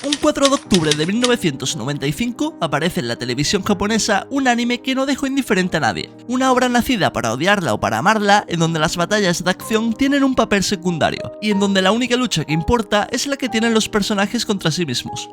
Un 4 de octubre de 1995 aparece en la televisión japonesa un anime que no dejó indiferente a nadie. Una obra nacida para odiarla o para amarla, en donde las batallas de acción tienen un papel secundario, y en donde la única lucha que importa es la que tienen los personajes contra sí mismos.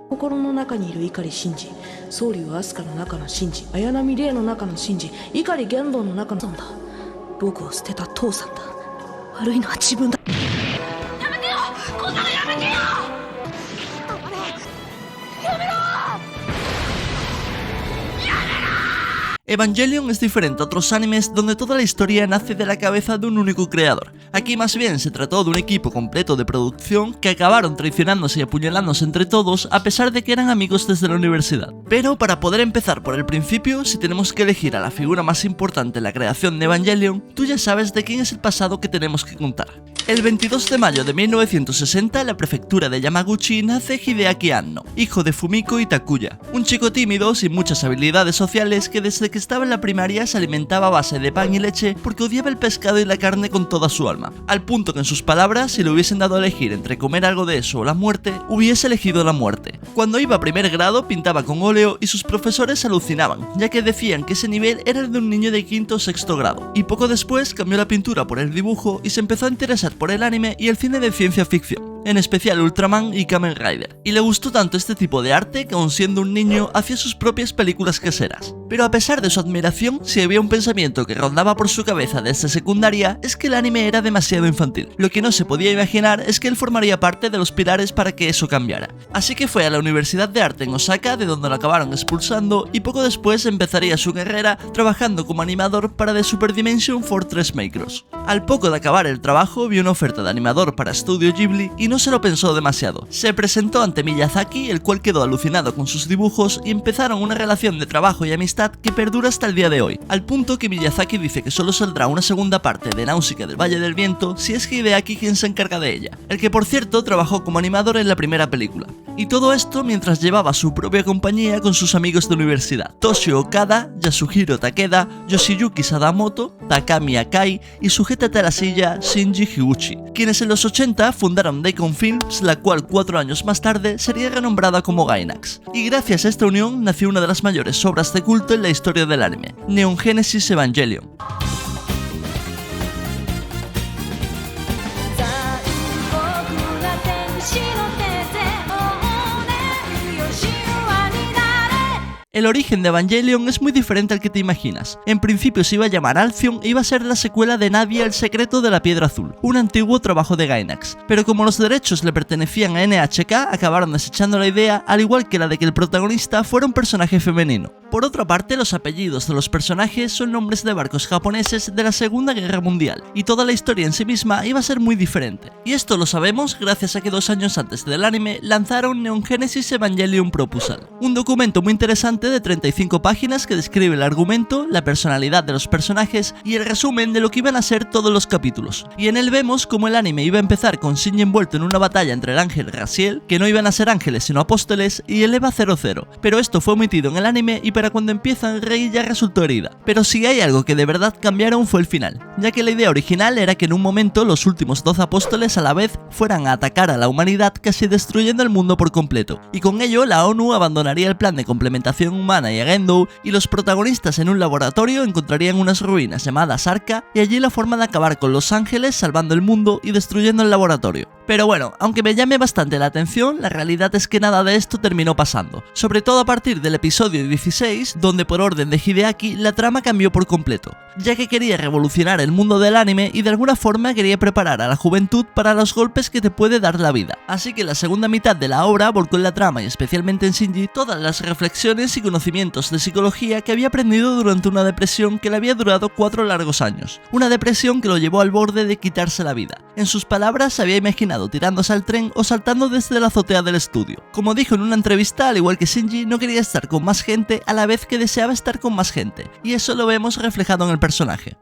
Evangelion es diferente a otros animes donde toda la historia nace de la cabeza de un único creador. Aquí más bien se trató de un equipo completo de producción que acabaron traicionándose y apuñalándose entre todos a pesar de que eran amigos desde la universidad. Pero para poder empezar por el principio, si tenemos que elegir a la figura más importante en la creación de Evangelion, tú ya sabes de quién es el pasado que tenemos que contar. El 22 de mayo de 1960, en la prefectura de Yamaguchi, nace Hideaki Anno, hijo de Fumiko y Takuya, un chico tímido sin muchas habilidades sociales que desde que estaba en la primaria se alimentaba a base de pan y leche porque odiaba el pescado y la carne con toda su alma, al punto que en sus palabras, si le hubiesen dado a elegir entre comer algo de eso o la muerte, hubiese elegido la muerte. Cuando iba a primer grado pintaba con óleo y sus profesores alucinaban, ya que decían que ese nivel era el de un niño de quinto o sexto grado, y poco después cambió la pintura por el dibujo y se empezó a interesar por el anime y el cine de ciencia ficción, en especial Ultraman y Kamen Rider, y le gustó tanto este tipo de arte que aun siendo un niño hacía sus propias películas caseras. Pero a pesar de su admiración, si había un pensamiento que rondaba por su cabeza desde secundaria es que el anime era demasiado infantil. Lo que no se podía imaginar es que él formaría parte de los pilares para que eso cambiara. Así que fue a la Universidad de Arte en Osaka, de donde lo acabaron expulsando, y poco después empezaría su carrera trabajando como animador para The Super Dimension Fortress Macross. Al poco de acabar el trabajo vio una oferta de animador para Studio Ghibli y no se lo pensó demasiado. Se presentó ante Miyazaki, el cual quedó alucinado con sus dibujos y empezaron una relación de trabajo y amistad que perdura hasta el día de hoy, al punto que Miyazaki dice que solo saldrá una segunda parte de Náusica del Valle del Viento si es Hideaki quien se encarga de ella, el que por cierto trabajó como animador en la primera película. Y todo esto mientras llevaba su propia compañía con sus amigos de universidad, Toshio Okada, Yasuhiro Takeda, Yoshiyuki Sadamoto, Takami Akai y sujétate a la silla Shinji Higuchi, quienes en los 80 fundaron Daikon Films, la cual 4 años más tarde sería renombrada como Gainax. Y gracias a esta unión nació una de las mayores obras de culto en la historia del anime, Neon Genesis Evangelion. El origen de Evangelion es muy diferente al que te imaginas. En principio se iba a llamar Alcyon e iba a ser la secuela de Nadia el secreto de la piedra azul, un antiguo trabajo de Gainax. Pero como los derechos le pertenecían a NHK, acabaron desechando la idea, al igual que la de que el protagonista fuera un personaje femenino. Por otra parte, los apellidos de los personajes son nombres de barcos japoneses de la Segunda Guerra Mundial, y toda la historia en sí misma iba a ser muy diferente. Y esto lo sabemos gracias a que 2 años antes del anime lanzaron Neon Genesis Evangelion Proposal, un documento muy interesante de 35 páginas que describe el argumento, la personalidad de los personajes y el resumen de lo que iban a ser todos los capítulos. Y en él vemos cómo el anime iba a empezar con Shinji envuelto en una batalla entre el ángel Raziel, que no iban a ser ángeles sino apóstoles, y el Eva 00, pero esto fue omitido en el anime y para cuando empiezan Rei ya resultó herida. Pero si hay algo que de verdad cambiaron fue el final, ya que la idea original era que en un momento los últimos 12 apóstoles a la vez fueran a atacar a la humanidad casi destruyendo el mundo por completo, y con ello la ONU abandonaría el plan de complementación humana y Agendo, y los protagonistas en un laboratorio encontrarían unas ruinas llamadas Arca y allí la forma de acabar con los ángeles salvando el mundo y destruyendo el laboratorio. Pero bueno, aunque me llame bastante la atención, la realidad es que nada de esto terminó pasando, sobre todo a partir del episodio 16, donde por orden de Hideaki la trama cambió por completo, ya que quería revolucionar el mundo del anime y de alguna forma quería preparar a la juventud para los golpes que te puede dar la vida. Así que la segunda mitad de la obra volcó en la trama y especialmente en Shinji todas las reflexiones y conocimientos de psicología que había aprendido durante una depresión que le había durado 4 largos años, una depresión que lo llevó al borde de quitarse la vida. En sus palabras se había imaginado tirándose al tren o saltando desde la azotea del estudio. Como dijo en una entrevista, al igual que Shinji, no quería estar con más gente a la vez que deseaba estar con más gente, y eso lo vemos reflejado en el personaje.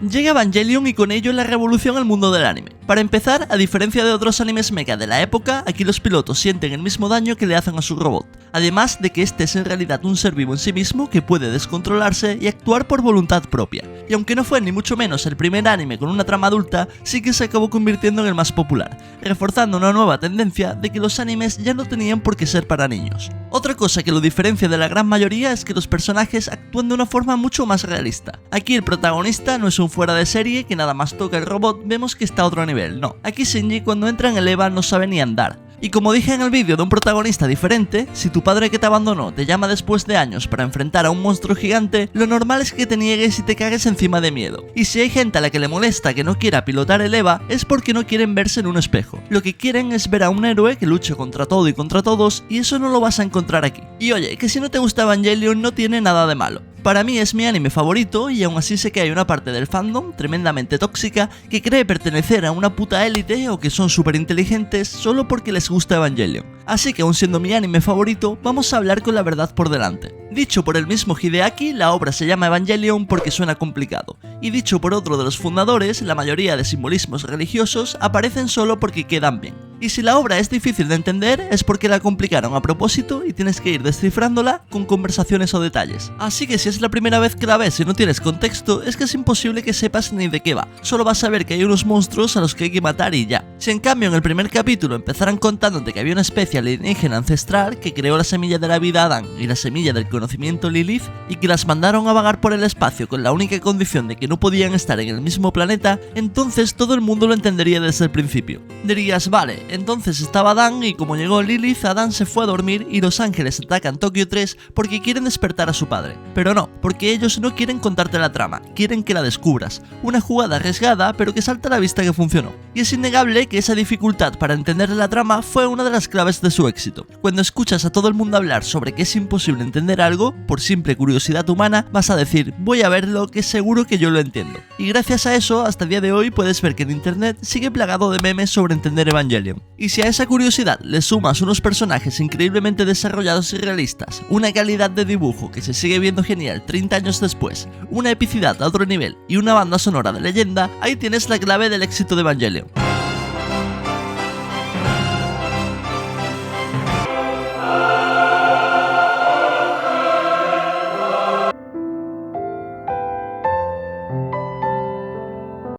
Llega Evangelion y con ello la revolución al mundo del anime. Para empezar, a diferencia de otros animes mecha de la época, aquí los pilotos sienten el mismo daño que le hacen a su robot. además de que este es en realidad un ser vivo en sí mismo que puede descontrolarse y actuar por voluntad propia. Y aunque no fue ni mucho menos el primer anime con una trama adulta, sí que se acabó convirtiendo en el más popular, reforzando una nueva tendencia de que los animes ya no tenían por qué ser para niños. Otra cosa que lo diferencia de la gran mayoría es que los personajes actúan de una forma mucho más realista. Aquí el protagonista no es un fuera de serie que nada más toca el robot, vemos que está a otro nivel, no. Aquí Shinji cuando entra en el EVA no sabe ni andar. Y como dije en el vídeo de un protagonista diferente, si tu padre que te abandonó te llama después de años para enfrentar a un monstruo gigante, lo normal es que te niegues y te cagues encima de miedo. Y si hay gente a la que le molesta que no quiera pilotar el EVA, es porque no quieren verse en un espejo. Lo que quieren es ver a un héroe que luche contra todo y contra todos, y eso no lo vas a encontrar aquí. Y oye, que si no te gusta Evangelion no tiene nada de malo. Para mí es mi anime favorito y aún así sé que hay una parte del fandom tremendamente tóxica que cree pertenecer a una puta élite o que son súper inteligentes solo porque les gusta Evangelion. Así que aún siendo mi anime favorito, vamos a hablar con la verdad por delante. Dicho por el mismo Hideaki, la obra se llama Evangelion porque suena complicado. Y dicho por otro de los fundadores, la mayoría de simbolismos religiosos aparecen solo porque quedan bien. Y si la obra es difícil de entender, es porque la complicaron a propósito y tienes que ir descifrándola con conversaciones o detalles. Así que si es la primera vez que la ves y no tienes contexto, es que es imposible que sepas ni de qué va. Solo vas a ver que hay unos monstruos a los que hay que matar y ya. Si en cambio en el primer capítulo empezaran contándote que había una especie alienígena ancestral que creó la semilla de la vida Adán y la semilla del conocimiento Lilith y que las mandaron a vagar por el espacio con la única condición de que no podían estar en el mismo planeta, entonces todo el mundo lo entendería desde el principio. Dirías, vale, entonces estaba Adán y como llegó Lilith, Adán se fue a dormir y los ángeles atacan Tokio 3 porque quieren despertar a su padre. Pero no, porque ellos no quieren contarte la trama, quieren que la descubras. Una jugada arriesgada pero que salta a la vista que funcionó. Y es innegable que esa dificultad para entender la trama fue una de las claves de su éxito. Cuando escuchas a todo el mundo hablar sobre que es imposible entender algo, por simple curiosidad humana, vas a decir, voy a verlo que seguro que yo lo entiendo. Y gracias a eso, hasta el día de hoy puedes ver que en internet sigue plagado de memes sobre entender Evangelion. Y si a esa curiosidad le sumas unos personajes increíblemente desarrollados y realistas, una calidad de dibujo que se sigue viendo genial 30 años después, una epicidad a otro nivel y una banda sonora de leyenda, ahí tienes la clave del éxito de Evangelion.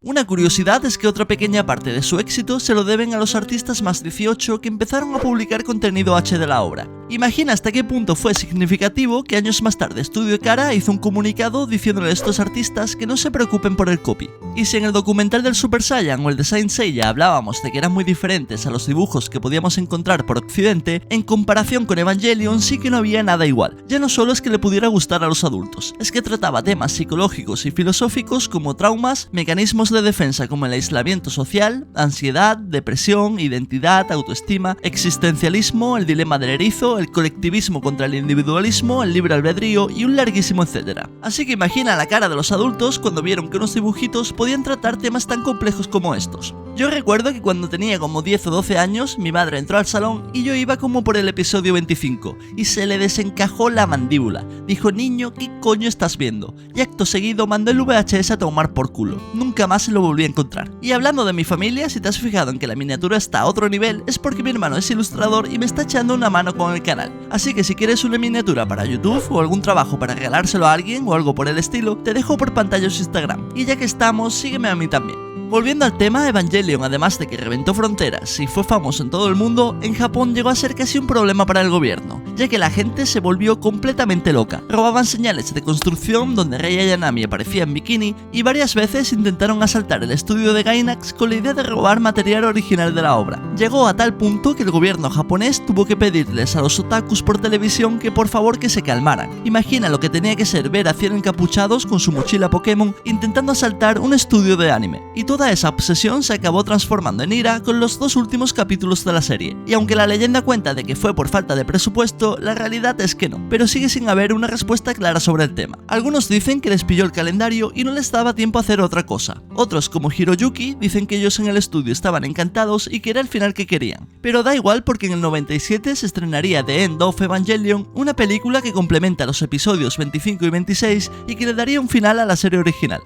Una curiosidad es que otra pequeña parte de su éxito se lo deben a los artistas más 18 que empezaron a publicar contenido H de la obra. Imagina hasta qué punto fue significativo que años más tarde Studio Khara hizo un comunicado diciéndole a estos artistas que no se preocupen por el copy. Y si en el documental del Super Saiyan o el de Saint Seiya hablábamos de que eran muy diferentes a los dibujos que podíamos encontrar por Occidente, en comparación con Evangelion sí que no había nada igual. Ya no solo es que le pudiera gustar a los adultos, es que trataba temas psicológicos y filosóficos como traumas, mecanismos de defensa como el aislamiento social, ansiedad, depresión, identidad, autoestima, existencialismo, el dilema del erizo, el colectivismo contra el individualismo, el libre albedrío y un larguísimo etcétera. Así que imagina la cara de los adultos cuando vieron que unos dibujitos podían tratar temas tan complejos como estos. Yo recuerdo que cuando tenía como 10 o 12 años, mi madre entró al salón y yo iba como por el episodio 25 y se le desencajó la mandíbula. Dijo, niño, ¿qué coño estás viendo? Y acto seguido mandó el VHS a tomar por culo. Nunca más se lo volví a encontrar. Y hablando de mi familia, si te has fijado en que la miniatura está a otro nivel, es porque mi hermano es ilustrador y me está echando una mano con el canal. Así que si quieres una miniatura para YouTube o algún trabajo para regalárselo a alguien o algo por el estilo, te dejo por pantalla su Instagram. Y ya que estamos, sígueme a mí también. Volviendo al tema, Evangelion, además de que reventó fronteras y fue famoso en todo el mundo, en Japón llegó a ser casi un problema para el gobierno, ya que la gente se volvió completamente loca. Robaban señales de construcción donde Rei Ayanami aparecía en bikini y varias veces intentaron asaltar el estudio de Gainax con la idea de robar material original de la obra. Llegó a tal punto que el gobierno japonés tuvo que pedirles a los otakus por televisión que por favor que se calmaran. Imagina lo que tenía que ser ver a 100 encapuchados con su mochila Pokémon intentando asaltar un estudio de anime. Y toda esa obsesión se acabó transformando en ira con los 2 últimos capítulos de la serie. Y aunque la leyenda cuenta de que fue por falta de presupuesto, la realidad es que no, pero sigue sin haber una respuesta clara sobre el tema. Algunos dicen que les pilló el calendario y no les daba tiempo a hacer otra cosa. Otros, como Hiroyuki, dicen que ellos en el estudio estaban encantados y que era el final que querían. Pero da igual porque en el 97 se estrenaría The End of Evangelion, una película que complementa los episodios 25 y 26 y que le daría un final a la serie original.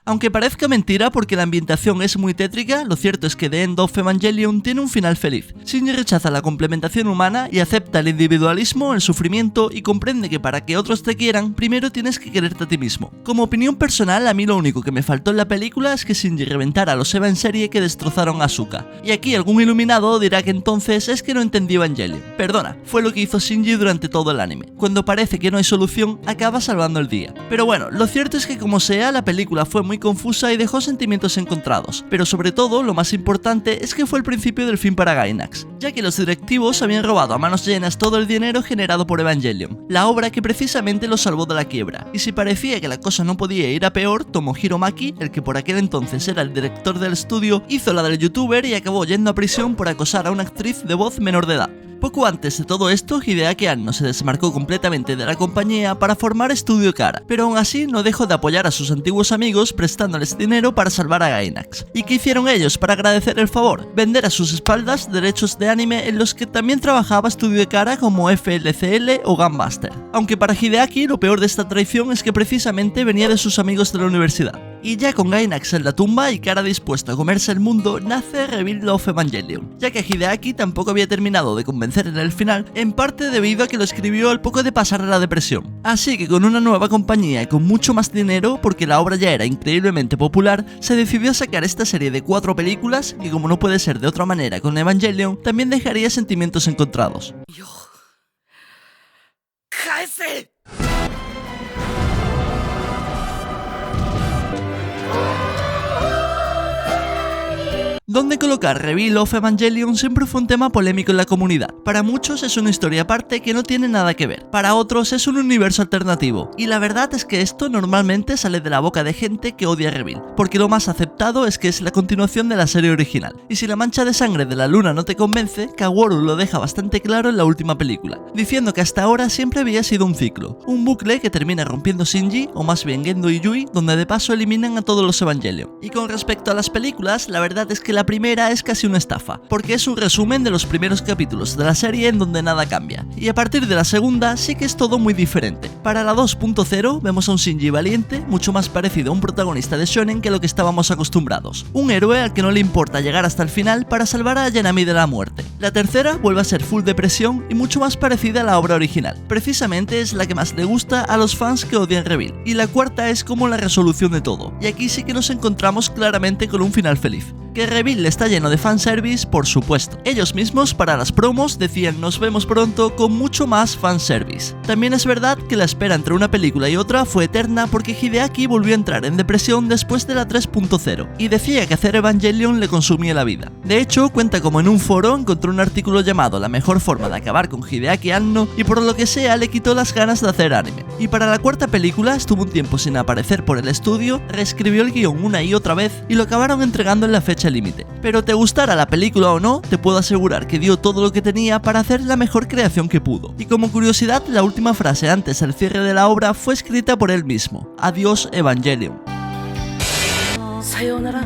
Aunque parezca mentira porque la ambientación es muy tétrica, lo cierto es que The End of Evangelion tiene un final feliz. Shinji rechaza la complementación humana y acepta el individualismo, el sufrimiento y comprende que para que otros te quieran, primero tienes que quererte a ti mismo. Como opinión personal, a mí lo único que me faltó en la película es que Shinji reventara a los Eva en serie que destrozaron a Asuka. Y aquí algún iluminado dirá que entonces es que no entendió Evangelion. Perdona, fue lo que hizo Shinji durante todo el anime. Cuando parece que no hay solución, acaba salvando el día. Pero bueno, lo cierto es que como sea, la película fue muy confusa y dejó sentimientos encontrados. Pero sobre todo, lo más importante es que fue el principio del fin para Gainax, ya que los directivos habían robado a manos llenas todo el dinero generado por Evangelion, la obra que precisamente los salvó de la quiebra. Y si parecía que la cosa no podía ir a peor, Tomohiro Maki, el que por aquel entonces era el director del estudio, hizo la del youtuber y acabó yendo a prisión por acosar a una actriz de voz menor de edad. Poco antes de todo esto, Hideaki Anno se desmarcó completamente de la compañía para formar Studio Khara, pero aún así no dejó de apoyar a sus antiguos amigos prestándoles dinero para salvar a Gainax. ¿Y qué hicieron ellos para agradecer el favor? Vender a sus espaldas derechos de anime en los que también trabajaba Studio Khara como FLCL o Gunbuster. Aunque para Hideaki lo peor de esta traición es que precisamente venía de sus amigos de la universidad. Y ya con Gainax en la tumba y Khara dispuesto a comerse el mundo, nace Rebuild of Evangelion, ya que Hideaki tampoco había terminado de convencer en el final, en parte debido a que lo escribió al poco de pasar la depresión. Así que con una nueva compañía y con mucho más dinero, porque la obra ya era increíblemente popular, se decidió sacar esta serie de 4 películas que, como no puede ser de otra manera con Evangelion, también dejaría sentimientos encontrados. Dónde colocar Rebuild of Evangelion siempre fue un tema polémico en la comunidad. Para muchos es una historia aparte que no tiene nada que ver, para otros es un universo alternativo, y la verdad es que esto normalmente sale de la boca de gente que odia Rebuild, porque lo más aceptado es que es la continuación de la serie original, y si la mancha de sangre de la luna no te convence, Kaworu lo deja bastante claro en la última película, diciendo que hasta ahora siempre había sido un ciclo, un bucle que termina rompiendo Shinji, o más bien Gendo y Yui, donde de paso eliminan a todos los Evangelion. Y con respecto a las películas, la verdad es que la primera es casi una estafa, porque es un resumen de los primeros capítulos de la serie en donde nada cambia, y a partir de la segunda sí que es todo muy diferente. Para la 2.0 vemos a un Shinji valiente, mucho más parecido a un protagonista de shonen que lo que estábamos acostumbrados, un héroe al que no le importa llegar hasta el final para salvar a Yanami de la muerte. La tercera vuelve a ser full depresión y mucho más parecida a la obra original, precisamente es la que más le gusta a los fans que odian Rebuild, y la cuarta es como la resolución de todo, y aquí sí que nos encontramos claramente con un final feliz. Que Rebuild está lleno de fanservice, por supuesto. Ellos mismos para las promos decían nos vemos pronto con mucho más fanservice. También es verdad que la espera entre una película y otra fue eterna porque Hideaki volvió a entrar en depresión después de la 3.0 y decía que hacer Evangelion le consumía la vida. De hecho, cuenta como en un foro encontró un artículo llamado La mejor forma de acabar con Hideaki Anno y por lo que sea le quitó las ganas de hacer anime. Y para la cuarta película estuvo un tiempo sin aparecer por el estudio, reescribió el guión una y otra vez y lo acabaron entregando en la fecha límite. Pero te gustara la película o no, te puedo asegurar que dio todo lo que tenía para hacer la mejor creación que pudo. Y como curiosidad, la última frase antes del cierre de la obra fue escrita por él mismo. Adiós Evangelion. Sayonara.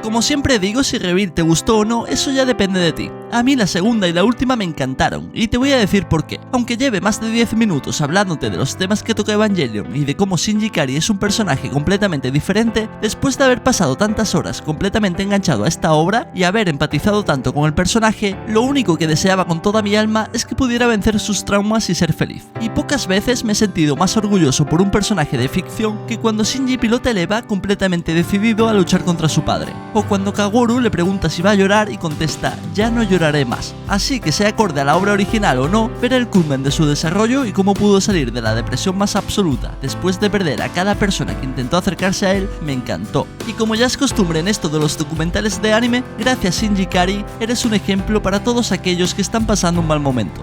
Como siempre digo, si Rebuild te gustó o no, eso ya depende de ti. A mí la segunda y la última me encantaron, y te voy a decir por qué. Aunque lleve más de 10 minutos hablándote de los temas que toca Evangelion y de cómo Shinji Ikari es un personaje completamente diferente, después de haber pasado tantas horas completamente enganchado a esta obra y haber empatizado tanto con el personaje, lo único que deseaba con toda mi alma es que pudiera vencer sus traumas y ser feliz. Y pocas veces me he sentido más orgulloso por un personaje de ficción que cuando Shinji pilota el Eva completamente decidido a luchar contra su padre. O cuando Kaworu le pregunta si va a llorar y contesta, ya no lloraré más. Así que sea acorde a la obra original o no, ver el culmen de su desarrollo y cómo pudo salir de la depresión más absoluta después de perder a cada persona que intentó acercarse a él, me encantó. Y como ya es costumbre en esto de los documentales de anime, gracias Shinji Ikari, eres un ejemplo para todos aquellos que están pasando un mal momento.